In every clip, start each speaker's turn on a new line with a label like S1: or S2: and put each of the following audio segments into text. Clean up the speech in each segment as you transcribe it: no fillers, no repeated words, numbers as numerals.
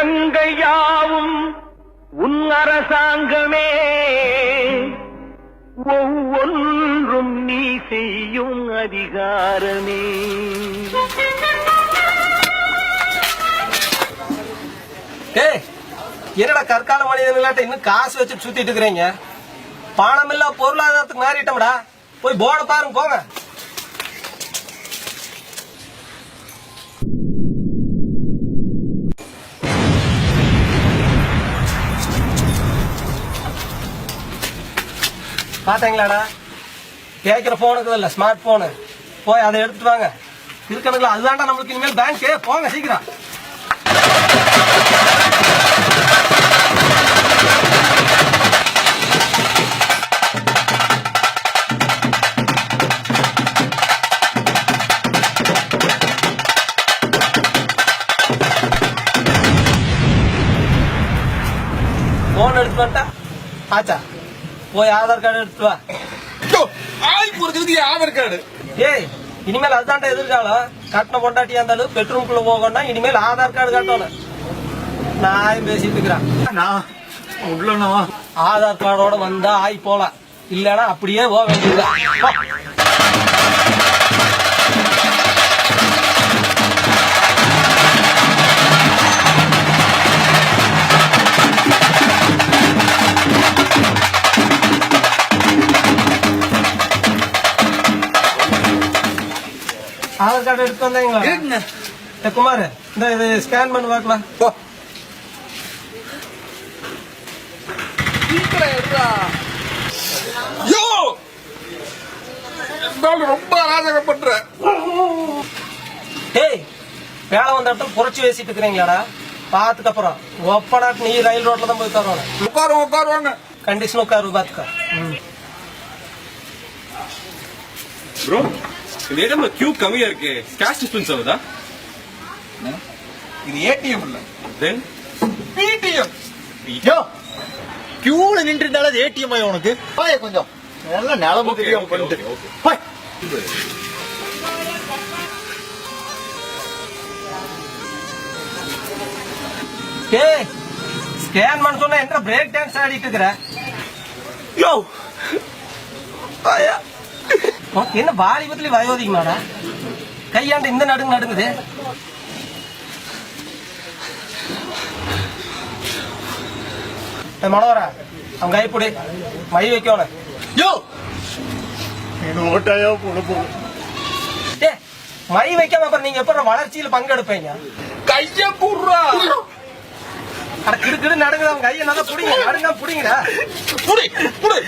S1: உலகங்கள் யாவும் உன் அரசாங்கமே, ஒவ்வொன்றும் நீ செய்யும் அதிகாரமே.
S2: என்னடா கற்கால மனிதர்களாட்ட இன்னும் காசு வச்சு சுத்திட்டு இருக்கிறீங்க? பணம் இல்ல பொருளாதாரத்துக்கு மாறிட்டோம்டா. போய் போர்ட பாருங்க போங்க. பாத்தீங்களாடா, கேட்கிற போனுக்கு இல்ல ஸ்மார்ட் போனு. போய் அதை எடுத்துட்டு வாங்க. இருக்கணுங்களா? அதுதான்டா நம்மளுக்கு இனிமேல் பேங்க். போங்க சீக்கிரம். போன் எடுத்து வந்துட்டா ஆச்சா, போய் ஆதார் கார்டு எடுத்து வா.
S1: ஆதார் கார்டு
S2: ஏய், இனிமேல் அதுதான்டா எதிர்காலம். கட்டின பொண்டாட்டியா இருந்தாலும் பெட்ரூம்குள்ள போகணும்னா இனிமேல் ஆதார் கார்டு காட்டணும். நான் பேசிட்டு இருக்கிறேன். ஆதார் கார்டோட வந்தா ஆய் போலாம், இல்லன்னா அப்படியே போக வேண்டியது. ஆதார் கார்டு எடுத்து வந்தீங்களா? குமார், இந்த இது ஸ்கேன் பண்ணி பார்க்கலாம்.
S1: ரொம்ப அராஜகம் பண்ற.
S2: ஏய், வேலை வந்த இடத்துல புரட்சி பேசிட்டு இருக்கிறீங்களாடா? பாத்துக்கு அப்புறம் ஒப்பனாட்டு நீ ரயில் ரோட்ல தான் போய் தருவாங்க.
S1: உட்காருவாங்க.
S2: கண்டிஷன் உட்காரு பாத்துக்க.
S3: ப்ரோ, இந்த ஏடிஎம்ல கியூ கம்மியா இருக்கு. கேஷ் டிஸ்பென்ஸ் ஆகுதா?
S1: இது ஏடிஎம் இல்ல,
S3: தென்
S1: பிடிஎம்.
S4: யோ, கியூல நின்று இருந்தாலும் அது ஏடிஎம் ஆயி உனக்கு பாய கொஞ்சம் நல்ல நிலம தெரியும் பண்ணிட்டு பாய்.
S2: ஏய், ஸ்கேன் பண்ண சொன்னா என்ன பிரேக் டான்ஸ் ஆடிட்டு இருக்கிற?
S1: யோ ஆயா,
S2: என்ன வாலிபத்துல வயோதிகமாடா? கையாண்டு இந்த நடுங்க நடுங்குது. மனோரா, அவன் கைப்பிடி மை வைக்கணும்.
S4: யோ, ஓட்டாயா போன போ.
S2: ஏ, மை வைக்காம அப்புறம் நீங்க எப்ப வளர்ச்சியில பங்கெடுப்பீங்க?
S1: கைய புடுறா.
S2: அட கிடு நடுங்குது. அவன் கையை நல்லா புடிங்க, நடுங்க புடிங்கடா.
S1: புடி புடி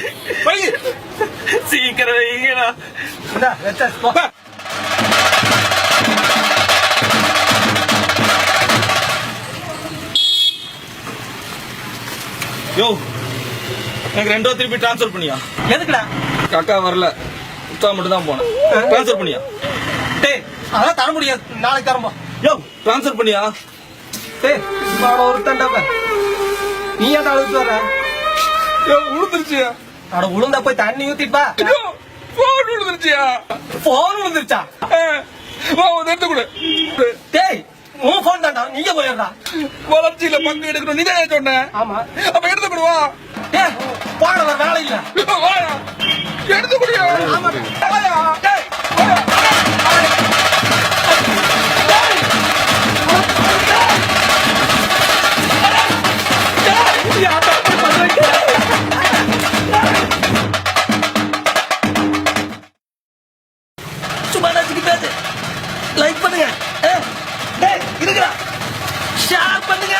S1: வை. சீக்கிரம் வைங்கடா.
S2: இந்தா வெச்சா போ.
S3: யோ, எனக்கு 2 திருப்பி டிரான்ஸ்ஃபர் பண்ணியா?
S2: எதுக்குடா?
S3: காக்கா வரல, உத்தா மட்டும் தான் போனேன். டிரான்ஸ்ஃபர் பண்ணியா?
S2: டேய், அதெல்லாம் தர முடியாது, நாளைக்கு தரம்போ.
S3: யோ, டிரான்ஸ்ஃபர் பண்ணியா?
S2: டேய், ஒரு தண்டாப்ப நீ ஏன் அழுத்து வர?
S1: யோ, உளுந்துருச்சியா?
S2: அட உளுந்தா போய் தண்ணி ஊத்திப்பா.
S1: யோ, போன் உளுந்துருச்சியா?
S2: போன் விழுந்துருச்சா?
S1: வா, எடுத்து கொடு.
S2: டேய், உன் போன் தாண்டா, நீங்க போயிடுறா.
S1: வளர்ச்சியில பங்கு எடுக்கணும் நீ தான் சொன்ன.
S2: ஆமா,
S1: அப்ப எடுத்து கொடுவா.
S2: டேய், போன வர வேலை இல்ல.
S1: வாயா, எடுத்து கொடுயா.
S2: ஆமா,
S1: வாயா. டேய், வாயா.
S2: சும்மா பேசு. லைக் பண்ணுங்க. டேய், இருக்குடா. ஷேர் பண்ணுங்க.